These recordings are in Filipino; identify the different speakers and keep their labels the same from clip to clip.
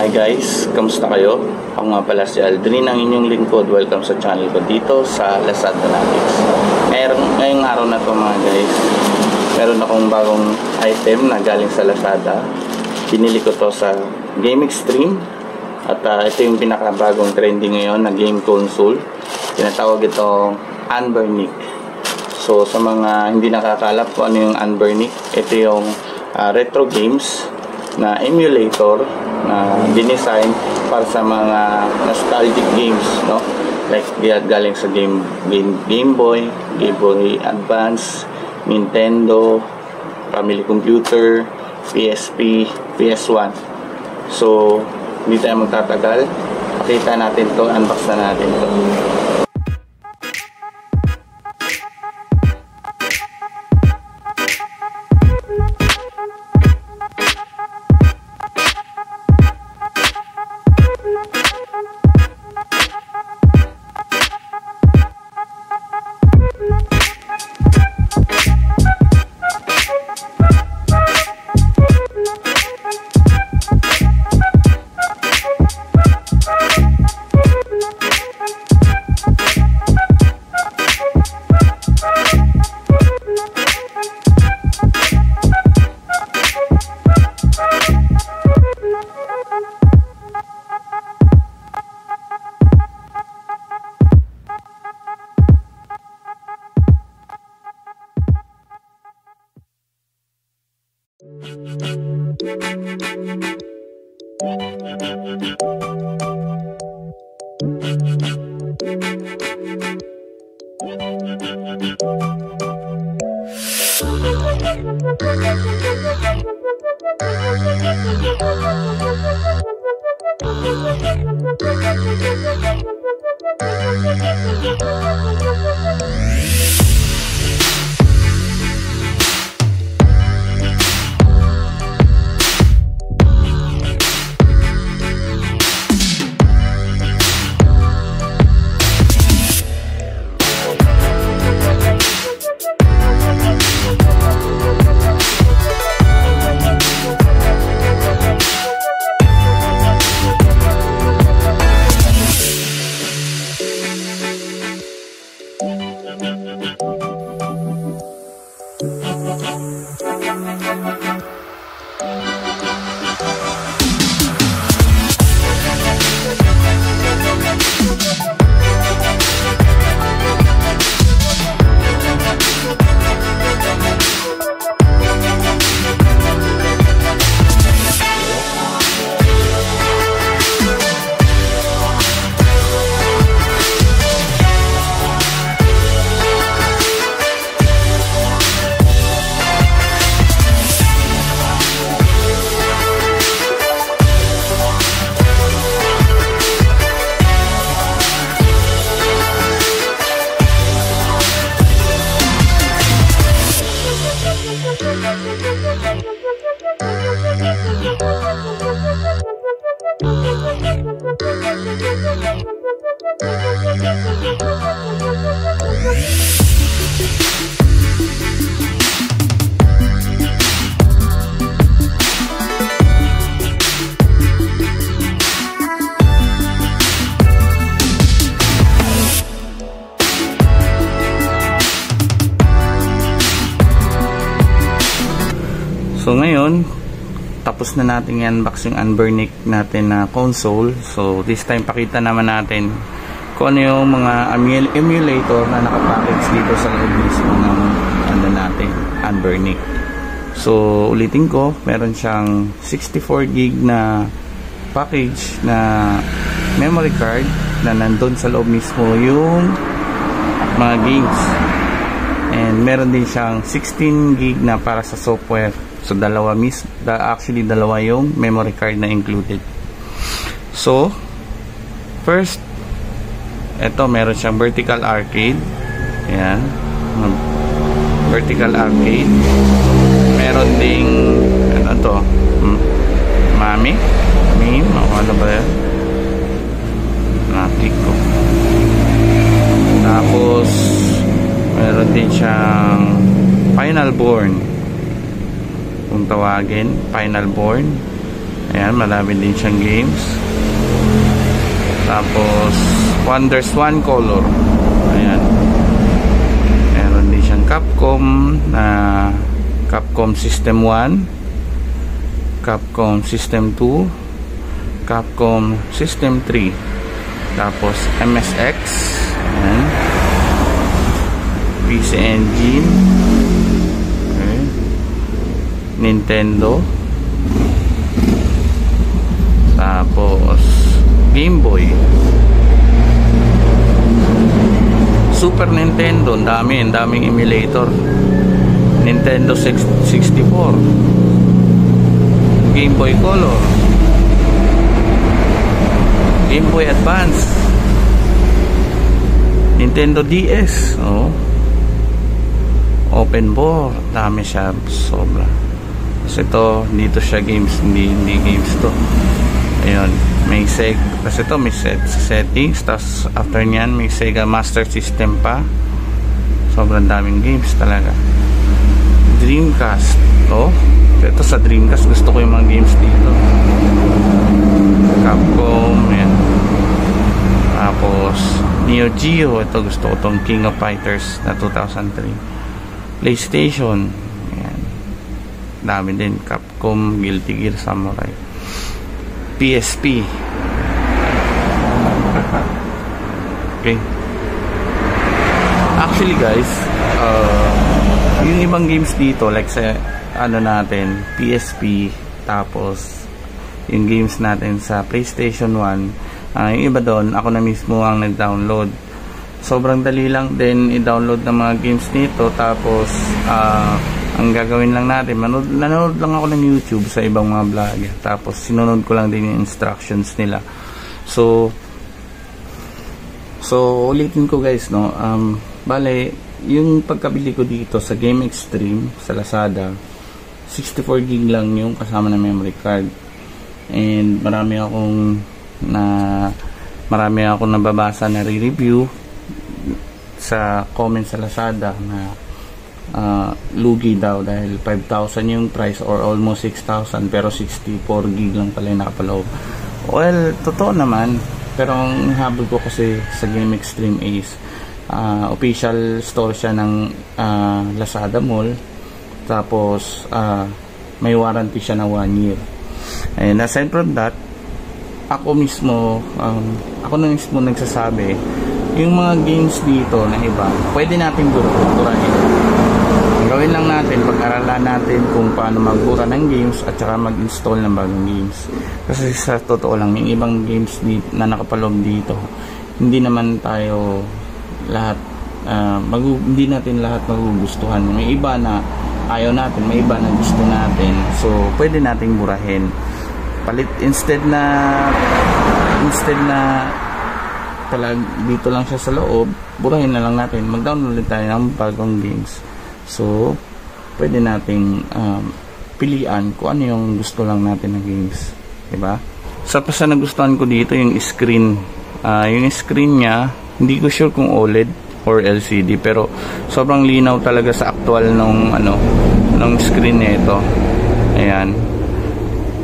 Speaker 1: Hi guys, kamusta kayo? Ako nga pala si Aldrin, ang inyong lingkod. Welcome sa channel ko dito sa Lazada Nautics. Ngayong araw na to mga guys, meron akong bagong item na galing sa Lazada. Pinili ko to sa Game Extreme. At ito yung pinakabagong trending ngayon na game console. Tinatawag itong Anbernic. So sa mga hindi nakakalap kung ano yung Anbernic, ito yung retro games na emulator na dinesign para sa mga nostalgic games, no? Like galing sa Game Boy, Game Boy Advance, Nintendo, Family Computer, PSP, PS1. So hindi tayo magtatagal, pakita natin to, unbox na natin to. So ngayon, tapos na natin i-unbox yung Anbernic natin na console. So this time pakita naman natin kung ano yung mga emulator na nakapackage dito sa loob mismo ng ano natin, Anbernic. So ulitin ko, meron siyang 64 gig na package na memory card na nandun sa loob mismo yung mga games. And meron din siyang 16 gig na para sa software. So dalawa actually dalawa yung memory card na included. So first, ito meron siyang vertical arcade. Ayan, vertical arcade. Meron ding ano to, mami, ano ba yan? Nakik ko. Tapos meron din siyang Final Born, kung tawagin, Final Born. Ayan, marami din siyang games. Tapos Wonders One Color. Ayan. Meron din siyang Capcom na Capcom System 1, Capcom System 2, Capcom System 3. Tapos MSX. Ayan. PC Engine. Okay. Nintendo. Tapos Game Boy, Super Nintendo, ang daming emulator. Nintendo 64, Game Boy Color, Game Boy Advance, Nintendo DS, open board, dami siya, sobra. Kasi ito, dito siya games, hindi games to. Ayun, may Sega, kasi ito may settings, tapos after nyan may Sega Master System pa. Sobrang daming games talaga. Dreamcast, ito sa Dreamcast gusto ko yung mga games dito. Capcom, yan. Tapos Neo Geo, ito gusto ko tong King of Fighters na 2003. PlayStation, yan. Dami din, Capcom, Guilty Gear, Samurai. PSP. Okay. Actually guys, yung ibang games dito like sa natin, PSP, tapos yung games natin sa PlayStation 1, yung iba doon ako na mismo ang nag-download. Sobrang dali lang din i-download ng mga games nito. Tapos ang gagawin lang natin, nanonood lang ako ng YouTube sa ibang mga vlog, tapos sinunod ko lang din yung instructions nila. So ulitin ko guys, bale yung pagkabili ko dito sa Game Extreme sa Lazada, 64 gig lang yung kasama ng memory card. And marami akong nababasa na re-review sa comment sa Lazada na lugi daw dahil 5,000 yung price or almost 6,000, pero 64 gig lang pala yung nakapaloob. Well, totoo naman, pero ang habol ko kasi sa Game Extreme is official store siya ng Lazada Mall, tapos may warranty siya na 1 year. And aside from that, ako na mismo nagsasabi yung mga games dito na iba pwede natin burahin. Gawin lang natin, pag-aralan natin kung paano magbura ng games at saka mag-install ng bagong games. Kasi sa totoo lang, yung ibang games na nakapaloob dito, hindi naman tayo lahat, hindi natin lahat magugustuhan. May iba na ayaw natin, may iba na gusto natin. So, pwede nating burahin. Instead na talag dito lang siya sa loob, burahin na lang natin. Mag-download tayo ng bagong games. So, pwede nating pilian kung ano yung gusto lang natin na games. Diba? Sa nagustuhan ko dito yung screen. Yung screen niya, hindi ko sure kung OLED or LCD, pero sobrang linaw talaga sa actual nung screen nito. Ayan.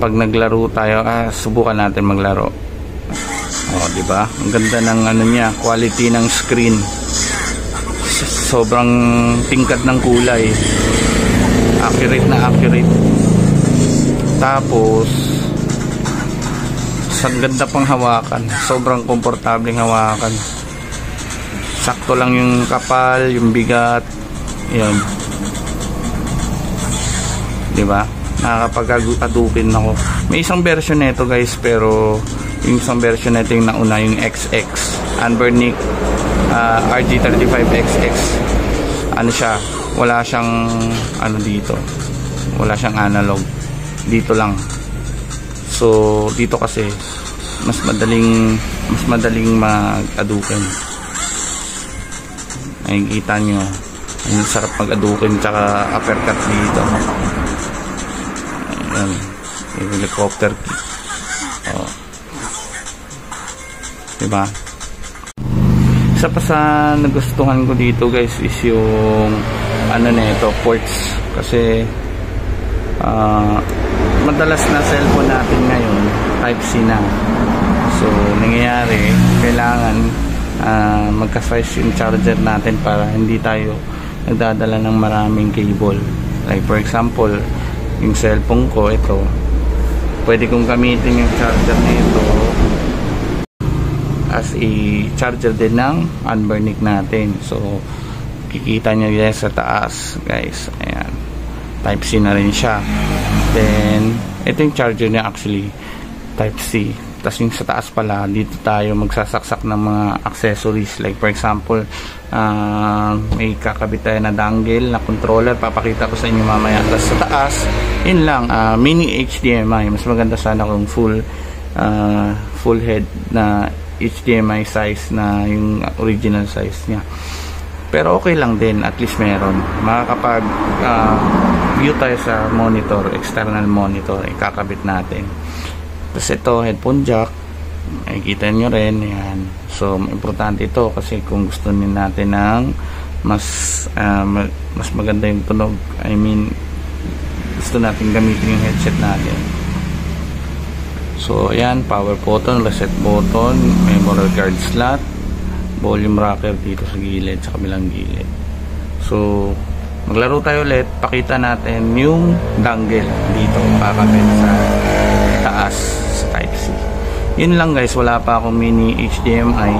Speaker 1: Pag naglaro tayo, subukan natin maglaro. Diba? Ang ganda ng niya, quality ng screen. Sobrang tingkad ng kulay, accurate na accurate. Tapos sa ganda pang hawakan, sobrang komportableng hawakan. Sakto lang yung kapal, yung bigat, yun, diba? Nakakapag-adukin ako. May isang version nito guys, pero yung isang version nito yung nauna, yung XX Anbernic RG35XX. Siya, wala siyang dito, wala siyang analog, dito lang. So dito kasi mas madaling mag-adukin. Nakikita nyo, ang sarap mag-adukin, tsaka uppercut dito. Ayan, yung helicopter kick. Diba? Isa pa sa nagustuhan ko dito guys is yung nito, ports. Kasi madalas na cellphone natin ngayon Type-C na. So nangyayari, kailangan magka-size yung charger natin para hindi tayo nagdadala ng maraming cable. Like for example, yung cellphone ko, ito, pwede kong gamitin yung charger na ito as a charger din ng Anbernic natin. So kikita nyo yan sa taas, guys. Ayan, Type-C na rin siya. Then ito yung charger niya, actually Type-C. Tapos yung sa taas pala, dito tayo magsasaksak ng mga accessories. Like for example, may kakabit tayo na dangle na controller, papakita ko sa inyo mamaya. Tapos sa taas, yun lang, mini HDMI. Mas maganda sana kung full head na HDMI size na yung original size niya. Pero okay lang din, at least meron. Makakapag view tayo sa monitor, external monitor, ikakabit natin. Tapos ito, headphone jack, nakikita nyo rin, yan. So importante ito kasi kung gusto natin ng mas maganda yung tunog, I mean gusto natin gamitin yung headset natin. So ayan, power button, reset button, memory card slot, volume rocker dito sa gilid, sa kabilang gilid. So maglaro tayo ulit, pakita natin yung dangle dito, kakabit sa taas sa Type-C. Yun lang guys, wala pa akong mini HDMI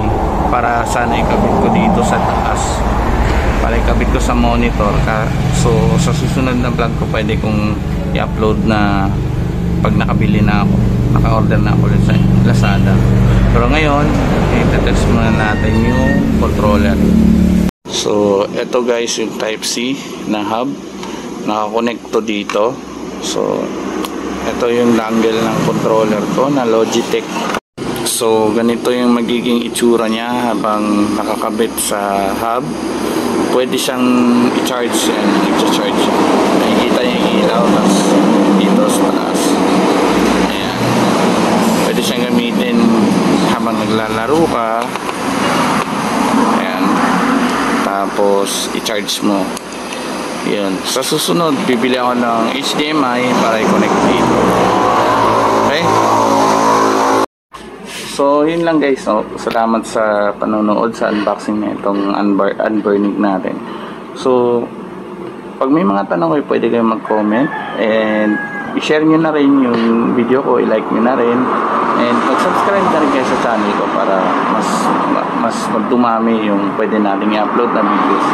Speaker 1: para sana ikabit ko dito sa taas, para ikabit ko sa monitor. So sa susunod na vlog ko pwede kong i-upload na pag nakabili na ako, naka-order na ako ulit sa Lazada. Pero ngayon, i-test muna natin yung controller. So ito guys, yung Type-C na hub, nakakonect to dito. So ito yung dangle ng controller ko na Logitech. So ganito yung magiging itsura niya habang nakakabit sa hub. Pwede siyang i-charge, yan, i-charge siya. Nakikita niya yung ilaw, tapos dito sa taas. Ayan. Pwede siyang gamitin habang naglalaro ka. Ayan. Tapos i-charge mo. Yun. Sa susunod, bibili ako ng HDMI para i-connect dito. Okay? So, yun lang guys. No? Salamat sa panonood sa unboxing na itong Anbernic natin. So, pag may mga tanong kayo, pwede kayo mag-comment. And, i-share nyo na rin yung video ko. I-like nyo na rin. And, mag-subscribe na rin kayo sa channel ko para mas magdumami yung pwede natin i-upload na videos.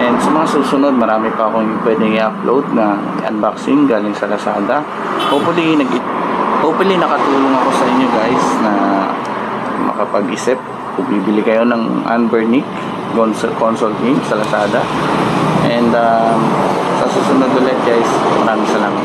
Speaker 1: And sa mga susunod, marami pa akong pwedeng i-upload na unboxing galing sa Lazada. Hopefully nakatulong ako sa inyo guys na makapag-isip kung bibili kayo ng Anbernic console game sa Lazada. And sa susunod ulit guys, maraming salamat.